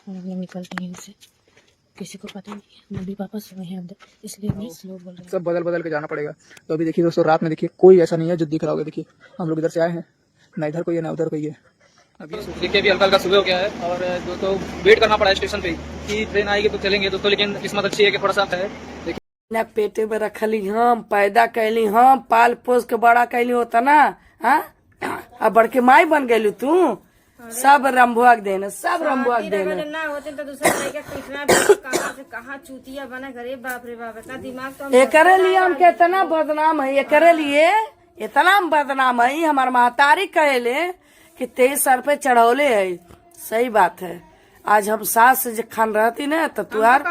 और हम लोग निकलते हैं इससे, किसी को पता नहीं। मम्मी पापा सोए हैं अंदर, इसलिए मैं स्लो बोल रही हूँ। सब बदल बदल के जाना पड़ेगा। तो अभी देखिए दोस्तों, रात में देखिए कोई ऐसा नहीं है जो दिख रहा होगा। देखिए हम लोग इधर से आए हैं, ना इधर कोई है ना उधर कोई है। अभी देखिए अभी हल्का हल्का सुबह हो गया है और दोस्तों वेट करना पड़ा है स्टेशन पे कि ट्रेन आएगी तो चलेंगे दोस्तों, लेकिन किस्मत अच्छी है कि थोड़ा सा है। ना पेटे में रखली हम, पैदा कैली हम, पाल पोस के बड़ा कैली होता ना। हाँ, अब बड़के माई बन गयलू तू। सब रंभुआक देना, सब रंभुआक देना। ना होते तो दूसरा लड़का कितना कहाँ से कहाँ चूतिया बना करे। बाप रे बाप, इतना दिमाग तो एकरे लिए हम कितना बदनाम है, एकरे लिए इतना हम बदनाम है। हमार महतारी कहले कि 23 सर पे चढ़ौले है। सही बात है। आज हम सास से खान रहती ना तो तुहार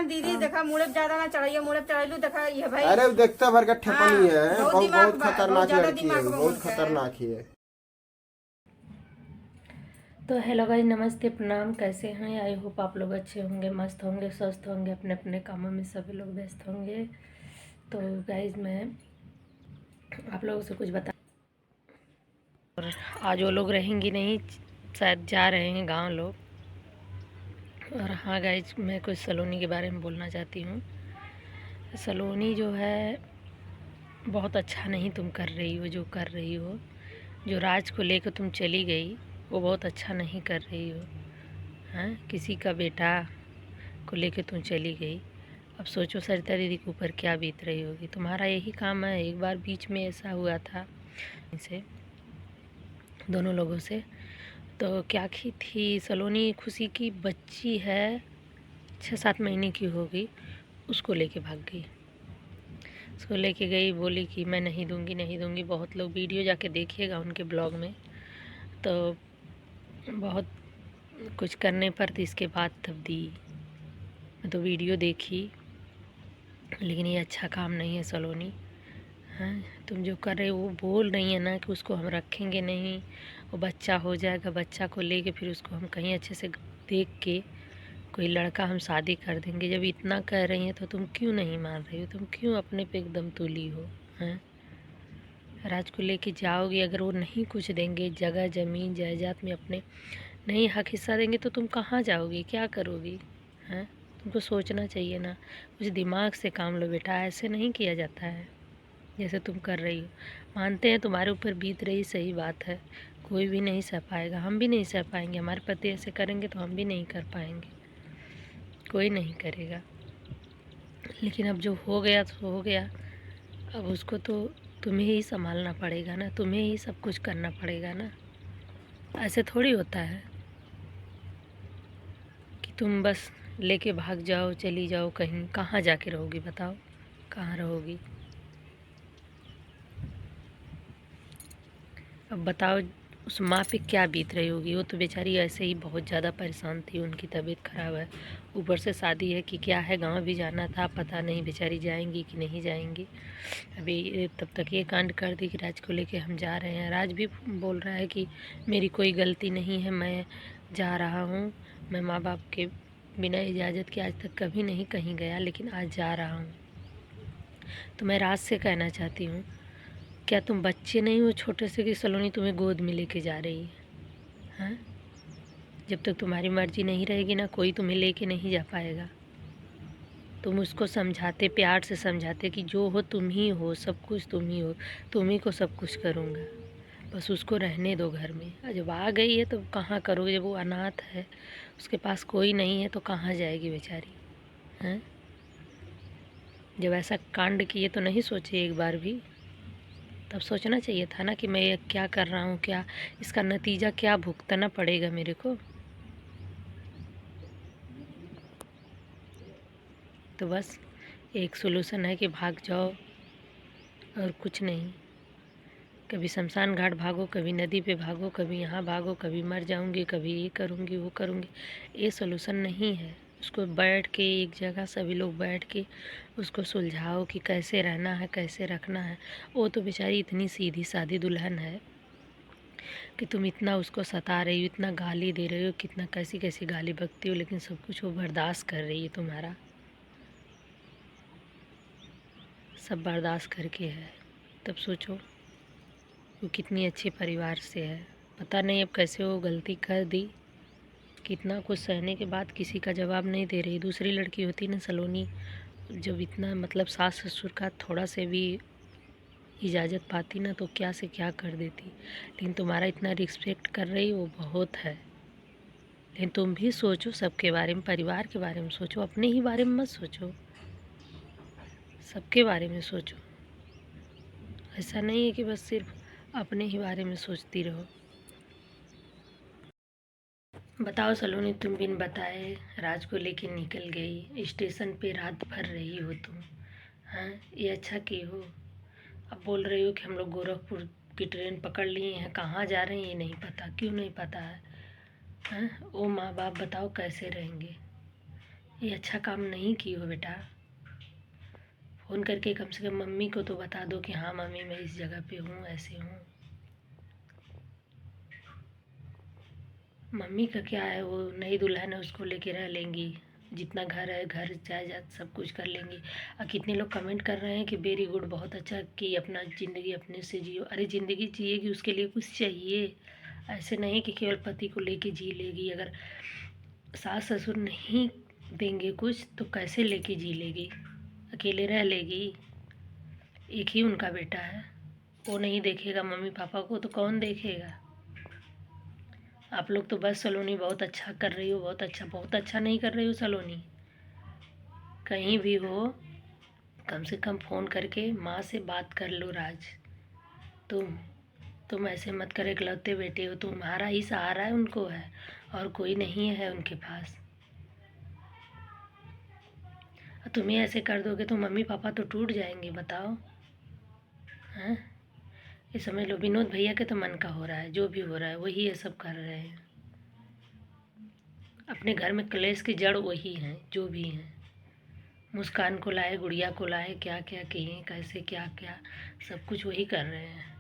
दीदी देखा मुड़े ज्यादा ना चढ़ाइए, मुड़े चढ़ाइलू देखा ये भाई। अरे देखता भर का ठेपनी है, बहुत बहुत खतरनाक ज्यादा लड़की है, दिमाग बहुत खतरनाक ही है। तो हेलो गाइस, नमस्ते, प्रणाम। कैसे हैं? आई होप आप लोग अच्छे होंगे, मस्त होंगे, स्वस्थ होंगे, अपने अपने कामों में सभी लोग व्यस्त होंगे। तो गाइस मैं आप लोगों से कुछ बता, और आज वो लोग रहेंगी नहीं, शायद जा रहे हैं गांव लोग। और हाँ गाइस, मैं कुछ सलोनी के बारे में बोलना चाहती हूँ। सलोनी जो है बहुत अच्छा नहीं तुम कर रही हो, जो कर रही हो, जो राज को लेकर तुम चली गई वो बहुत अच्छा नहीं कर रही हो। हाँ, किसी का बेटा को लेकर तुम चली गई। अब सोचो सरिता दीदी के ऊपर क्या बीत रही होगी। तुम्हारा यही काम है। एक बार बीच में ऐसा हुआ था इनसे दोनों लोगों से, तो क्या की थी, सलोनी खुशी की बच्ची है, 6-7 महीने की होगी, उसको लेके भाग गई। उसको लेके गई, बोली कि मैं नहीं दूंगी, नहीं दूंगी। बहुत लोग वीडियो जाके देखिएगा उनके ब्लॉग में, तो बहुत कुछ करने पर थी, इसके बाद तब दी। मैं तो वीडियो देखी, लेकिन ये अच्छा काम नहीं है सलोनी। हाँ, तुम जो कर रहे हो वो बोल रही है ना कि उसको हम रखेंगे नहीं, वो बच्चा हो जाएगा, बच्चा को लेके फिर उसको हम कहीं अच्छे से देख के कोई लड़का हम शादी कर देंगे। जब इतना कह रही हैं तो तुम क्यों नहीं मान रही हो? तुम क्यों अपने पे एकदम तुली हो? हैं, राज को लेके जाओगी, अगर वो नहीं कुछ देंगे, जगह ज़मीन जायदाद में अपने नहीं हक हिस्सा देंगे, तो तुम कहाँ जाओगी, क्या करोगी? हैं, तुमको सोचना चाहिए ना, कुछ दिमाग से काम लो बेटा। ऐसे नहीं किया जाता है जैसे तुम कर रही हो। मानते हैं तुम्हारे ऊपर बीत रही, सही बात है, कोई भी नहीं सह पाएगा, हम भी नहीं सह पाएंगे। हमारे पति ऐसे करेंगे तो हम भी नहीं कर पाएंगे, कोई नहीं करेगा। लेकिन अब जो हो गया तो हो गया, अब उसको तो तुम्हें ही संभालना पड़ेगा ना, तुम्हें ही सब कुछ करना पड़ेगा ना। ऐसे थोड़ी होता है कि तुम बस लेके भाग जाओ, चली जाओ कहीं। कहाँ जाके रहोगी बताओ, कहाँ रहोगी? अब बताओ उस माँ पे क्या बीत रही होगी। वो तो बेचारी ऐसे ही बहुत ज़्यादा परेशान थी, उनकी तबीयत ख़राब है, ऊपर से शादी है कि क्या है, गांव भी जाना था, पता नहीं बेचारी जाएंगी कि नहीं जाएंगी। अभी तब तक ये कांड कर दी कि राज को लेके हम जा रहे हैं। राज भी बोल रहा है कि मेरी कोई गलती नहीं है, मैं जा रहा हूँ, मैं माँ बाप के बिना इजाज़त के आज तक कभी नहीं कहीं गया, लेकिन आज जा रहा हूँ। तो मैं राज से कहना चाहती हूँ, क्या तुम बच्चे नहीं हो छोटे से कि सलोनी तुम्हें गोद में लेके जा रही है? हाँ, जब तक तुम्हारी मर्जी नहीं रहेगी ना, कोई तुम्हें लेके नहीं जा पाएगा। तुम उसको समझाते, प्यार से समझाते कि जो हो तुम ही हो, सब कुछ तुम ही हो, तुम ही को सब कुछ करूँगा, बस उसको रहने दो घर में। जब आ गई है तो कहाँ करोगे? जब वो अनाथ है, उसके पास कोई नहीं है, तो कहाँ जाएगी बेचारी? हैं, जब ऐसा कांड किए तो नहीं सोचे एक बार भी? तब सोचना चाहिए था ना कि मैं ये क्या कर रहा हूँ, क्या इसका नतीजा क्या भुगतना पड़ेगा मेरे को। तो बस एक सोल्यूशन है कि भाग जाओ, और कुछ नहीं। कभी शमशान घाट भागो, कभी नदी पे भागो, कभी यहाँ भागो, कभी मर जाऊँगी, कभी ये करूँगी, वो करूँगी, ये सोल्यूशन नहीं है। उसको बैठ के एक जगह सभी लोग बैठ के उसको सुलझाओ कि कैसे रहना है, कैसे रखना है। वो तो बेचारी इतनी सीधी सादी दुल्हन है कि तुम इतना उसको सता रही हो, इतना गाली दे रही हो, कितना कैसी कैसी गाली बकती हो, लेकिन सब कुछ वो बर्दाश्त कर रही है तुम्हारा, सब बर्दाश्त करके है। तब सोचो वो कितनी अच्छे परिवार से है। पता नहीं अब कैसे वो गलती कर दी, कितना कुछ सहने के बाद किसी का जवाब नहीं दे रही। दूसरी लड़की होती ना सलोनी, जब इतना मतलब सास ससुर का थोड़ा से भी इजाज़त पाती ना तो क्या से क्या कर देती। लेकिन तुम्हारा इतना रिस्पेक्ट कर रही वो बहुत है। लेकिन तुम भी सोचो सबके बारे में, परिवार के बारे में सोचो, अपने ही बारे में मत सोचो, सबके बारे में सोचो। ऐसा नहीं है कि बस सिर्फ अपने ही बारे में सोचती रहो। बताओ सलोनी, तुम बिन बताए राज को लेके निकल गई, स्टेशन पे रात भर रही हो तुम। हाँ, ये अच्छा की हो। अब बोल रही हो कि हम लोग गोरखपुर की ट्रेन पकड़ लिए हैं, कहाँ जा रहे हैं ये नहीं पता। क्यों नहीं पता है? हाँ, वो माँ बाप बताओ कैसे रहेंगे। ये अच्छा काम नहीं की हो बेटा। फ़ोन करके कम से कम मम्मी को तो बता दो कि हाँ मम्मी मैं इस जगह पे हूँ, ऐसे हूँ। मम्मी का क्या है, वो नई दुल्हन है, उसको लेके रह लेंगी, जितना घर है घर जायदाद सब कुछ कर लेंगी। और कितने लोग कमेंट कर रहे हैं कि वेरी गुड, बहुत अच्छा कि अपना ज़िंदगी अपने से जियो। अरे ज़िंदगी जिएगी उसके लिए कुछ चाहिए, ऐसे नहीं कि केवल पति को लेके जी लेगी। अगर सास ससुर नहीं देंगे कुछ तो कैसे लेके जी लेगी, अकेले रह लेगी। एक ही उनका बेटा है, वो नहीं देखेगा मम्मी पापा को तो कौन देखेगा। आप लोग तो बस सलोनी बहुत अच्छा कर रही हो, बहुत अच्छा नहीं कर रही हो सलोनी। कहीं भी हो कम से कम फ़ोन करके माँ से बात कर लो। राज तुम ऐसे मत करो, इकलौते बेटे हो, तुम्हारा ही सहारा है, उनको है और कोई नहीं है उनके पास। तुम्हें ऐसे कर दोगे तो मम्मी पापा तो टूट जाएंगे, बताओ। हैं, ये समझ लो विनोद भैया के तो मन का हो रहा है, जो भी हो रहा है वही ये सब कर रहे हैं। अपने घर में क्लेश की जड़ वही हैं जो भी हैं। मुस्कान को लाए, गुड़िया को लाए, क्या क्या किए, कैसे क्या क्या सब कुछ वही कर रहे हैं।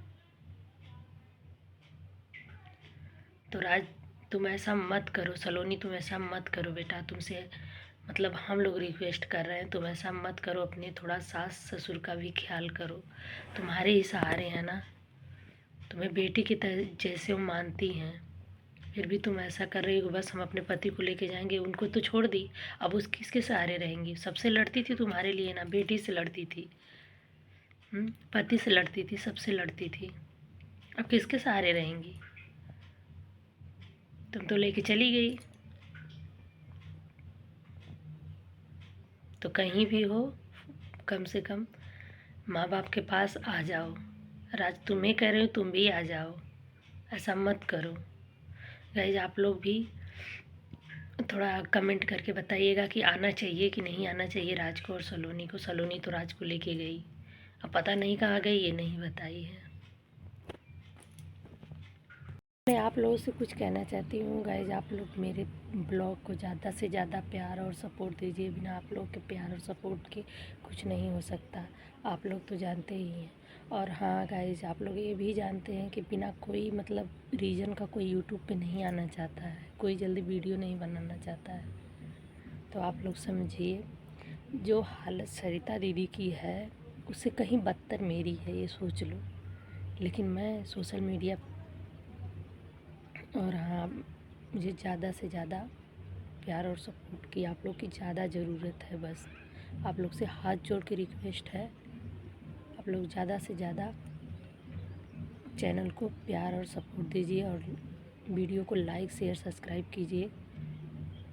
तो राज तुम ऐसा मत करो, सलोनी तुम ऐसा मत करो बेटा, तुमसे मतलब हम लोग रिक्वेस्ट कर रहे हैं, तुम ऐसा मत करो। अपने थोड़ा सास ससुर का भी ख्याल करो, तुम्हारे ही सहारे हैं ना, तुम्हें बेटी की जैसे वो मानती हैं, फिर भी तुम ऐसा कर रही हो। बस हम अपने पति को लेके जाएंगे, उनको तो छोड़ दी, अब उस किसके सहारे रहेंगी। सबसे लड़ती थी तुम्हारे लिए ना, बेटी से लड़ती थी, पति से लड़ती थी, सबसे लड़ती थी, अब किसके सहारे रहेंगी। तुम तो लेके चली गई। तो कहीं भी हो कम से कम माँ बाप के पास आ जाओ। राज तुम्हें कह रहे हो, तुम भी आ जाओ, ऐसा मत करो। गाइस आप लोग भी थोड़ा कमेंट करके बताइएगा कि आना चाहिए कि नहीं आना चाहिए राज को और सलोनी को। सलोनी तो राज को लेके गई, अब पता नहीं कहाँ गई ये नहीं बताई है। मैं आप लोगों से कुछ कहना चाहती हूँ गाइज, आप लोग मेरे ब्लॉग को ज़्यादा से ज़्यादा प्यार और सपोर्ट दीजिए। बिना आप लोग के प्यार और सपोर्ट के कुछ नहीं हो सकता, आप लोग तो जानते ही हैं। और हाँ गाइज आप लोग ये भी जानते हैं कि बिना कोई मतलब रीज़न का कोई यूट्यूब पे नहीं आना चाहता है, कोई जल्दी वीडियो नहीं बनाना चाहता है। तो आप लोग समझिए, जो हालत सरिता दीदी की है उससे कहीं बदतर मेरी है, ये सोच लो। लेकिन मैं सोशल मीडिया और हाँ, मुझे ज़्यादा से ज़्यादा प्यार और सपोर्ट की आप लोग की ज़्यादा ज़रूरत है। बस आप लोग से हाथ जोड़ के रिक्वेस्ट है, आप लोग ज़्यादा से ज़्यादा चैनल को प्यार और सपोर्ट दीजिए और वीडियो को लाइक शेयर सब्सक्राइब कीजिए।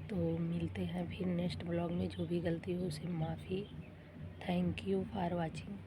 तो मिलते हैं फिर नेक्स्ट ब्लॉग में, जो भी गलती हो उसे माफ़ी। Thank you for watching.